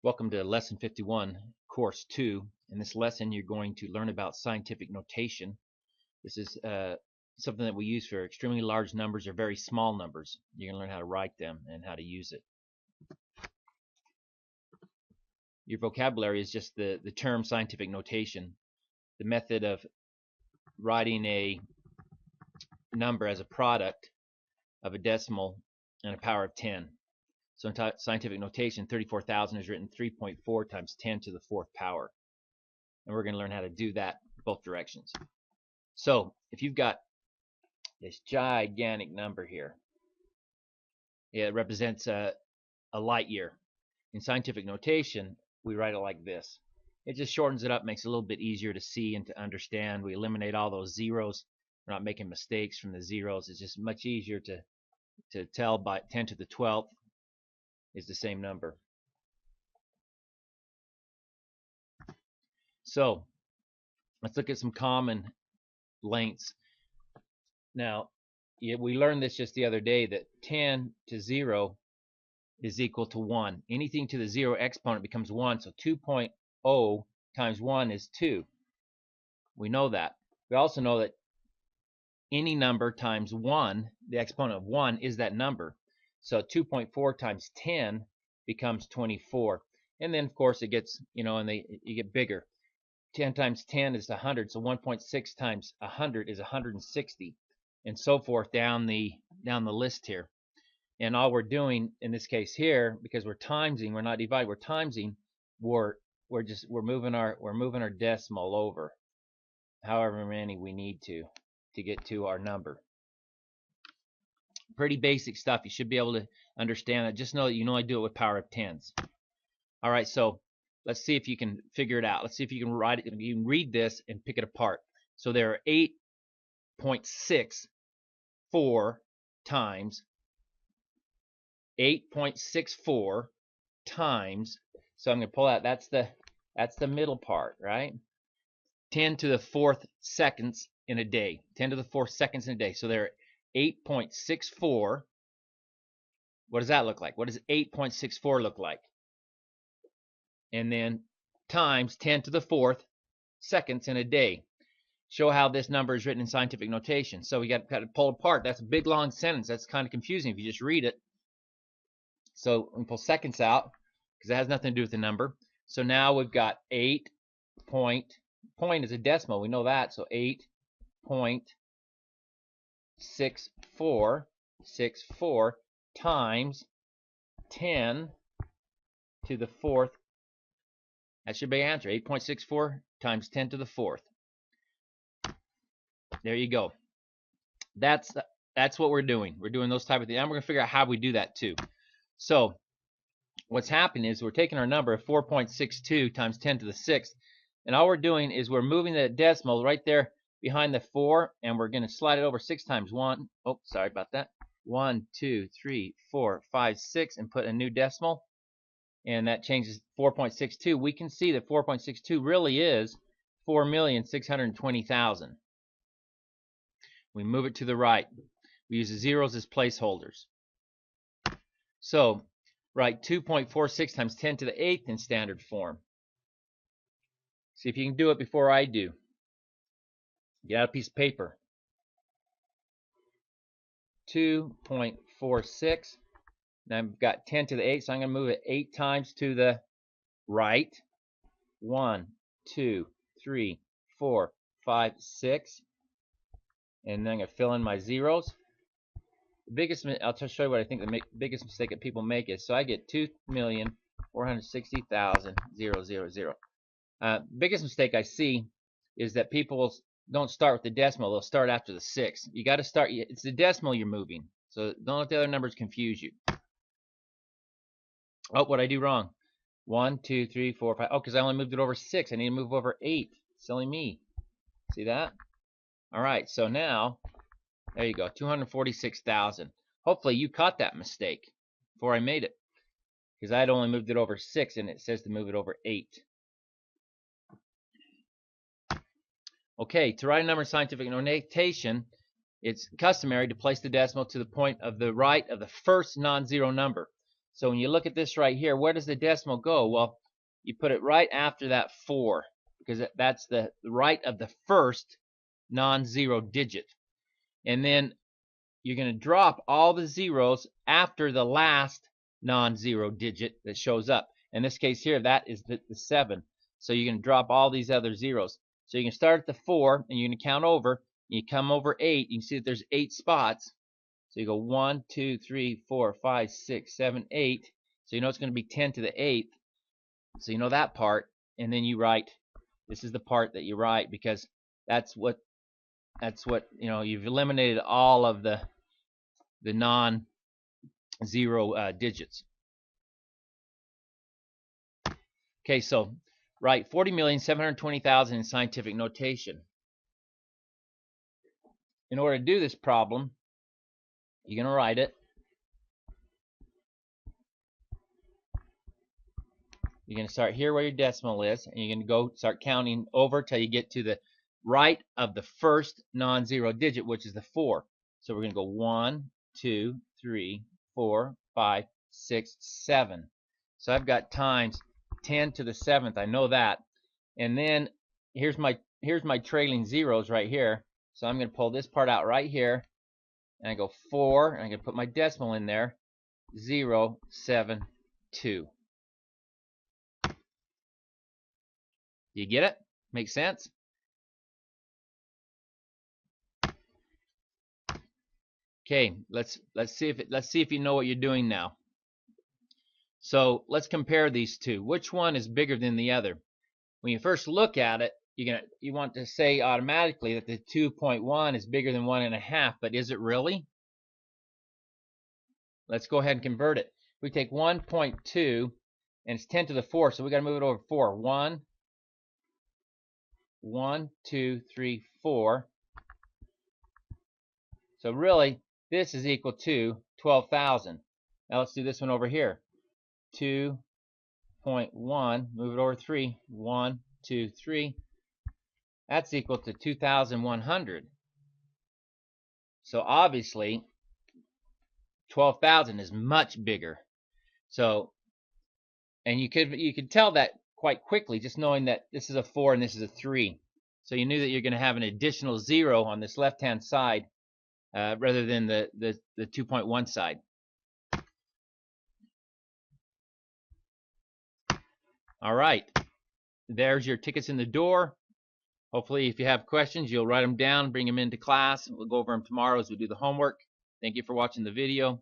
Welcome to Lesson 51, Course 2. In this lesson, you're going to learn about scientific notation. This is something that we use for extremely large numbers or very small numbers. You're going to learn how to write them and how to use it. Your vocabulary is just the term scientific notation, the method of writing a number as a product of a decimal and a power of 10. So in scientific notation, 34,000 is written 3.4 times 10 to the fourth power. And we're going to learn how to do that both directions. So if you've got this gigantic number here, it represents a light year. In scientific notation, we write it like this. It just shortens it up, makes it a little bit easier to see and to understand. We eliminate all those zeros. We're not making mistakes from the zeros. It's just much easier to tell by 10 to the 12th is the same number. So let's look at some common lengths. Now, we learned this just the other day that 10 to 0 is equal to 1. Anything to the 0 exponent becomes 1, so 2.0 times 1 is 2. We know that. We also know that any number times 1, the exponent of 1, is that number. So 2.4 times 10 becomes 24. And then, of course, it gets, you get bigger. 10 times 10 is 100, so 1.6 times 100 is 160, and so forth down the list here. And all we're doing in this case here, because we're timesing, we're not dividing, we're timesing, we're moving our decimal over however many we need to get to our number. Pretty basic stuff. You should be able to understand that. Just know that you know I do it with power of 10s. All right, so let's see if you can figure it out. Let's see if you can write it. You can read this and pick it apart. So there are 8.64 times 8.64 times. So I'm going to pull out. That's the middle part, right? 10 to the fourth seconds in a day. 10 to the fourth seconds in a day. So there are 8.64. What does that look like? What does 8.64 look like? And then times 10 to the fourth seconds in a day. Show how this number is written in scientific notation. So we got to pull apart. That's a big long sentence. That's kind of confusing if you just read it. So we pull seconds out because that has nothing to do with the number. So now we've got 8.64 is a decimal. We know that. So 8.64 times 10 to the fourth. That should be the answer. 8.64 times 10 to the fourth. There you go. That's what we're doing. We're doing those type of things. And we're going to figure out how we do that too. So what's happening is we're taking our number of 4.62 times 10 to the sixth, and all we're doing is we're moving the decimal right there behind the 4, and we're going to slide it over 6 times 1. Oh, sorry about that. 1, 2, 3, 4, 5, 6, and put a new decimal. And that changes 4.62. We can see that 4.62 really is 4,620,000. We move it to the right. We use the zeros as placeholders. So write 2.46 times 10 to the 8th in standard form. See if you can do it before I do. Get out a piece of paper. 2.46. Now I've got 10 to the 8th, so I'm going to move it 8 times to the right. 1, 2, 3, 4, 5, 6. And then I'm going to fill in my zeros. The biggest, I'll just show you what I think the biggest mistake that people make is, so I get 2,460,000. Biggest mistake I see is that people don't start with the decimal. They'll start after the 6. You got to start, it's the decimal you're moving. So don't let the other numbers confuse you. Oh, what I do wrong? 1, 2, 3, 4, 5. Oh, because I only moved it over 6. I need to move over 8. Silly me. See that? All right, so now, there you go, 246,000. Hopefully you caught that mistake before I made it, because I had only moved it over 6, and it says to move it over 8. Okay, to write a number in scientific notation, it's customary to place the decimal to the point of the right of the first non-zero number. So when you look at this right here, where does the decimal go? Well, you put it right after that 4, because that's the right of the first non-zero digit. And then you're going to drop all the zeros after the last non-zero digit that shows up. In this case here, that is the 7. So you're going to drop all these other zeros. So you can start at the 4, and you're going to count over. You come over 8. You can see that there's 8 spots. So you go 1, 2, 3, 4, 5, 6, 7, 8. So you know it's going to be 10 to the 8th. So you know that part. And then you write, this is the part that you write, because that's what you've eliminated all of the non-zero digits. Okay, so write 40,720,000 in scientific notation. In order to do this problem, you're going to write it. You're going to start here where your decimal is, and you're going to go start counting over till you get to the right of the first non-zero digit, which is the 4. So we're going to go 1, 2, 3, 4, 5, 6, 7. So I've got times 10 to the 7th. I know that. And then here's my trailing zeros right here. So I'm going to pull this part out right here, and I go 4, and I'm going to put my decimal in there, 0, 7, 2. You get it? Makes sense? Okay, let's see if you know what you're doing now. So let's compare these two. Which one is bigger than the other? When you first look at it, you want to say automatically that the 2.1 is bigger than 1.5, but is it really? Let's go ahead and convert it. We take 1.2, and it's 10 to the 4, so we got to move it over 4. 1, 2, 3, 4. So really, this is equal to 12,000. Now let's do this one over here. 2.1, move it over 3. 1, 2, 3. That's equal to 2,100. So obviously, 12,000 is much bigger. So, and you could tell that quite quickly just knowing that this is a 4 and this is a 3. So you knew that you're going to have an additional 0 on this left-hand side rather than the 2.1 side. All right, there's your tickets in the door. Hopefully, if you have questions, you'll write them down, bring them into class. We'll go over them tomorrow as we do the homework. Thank you for watching the video.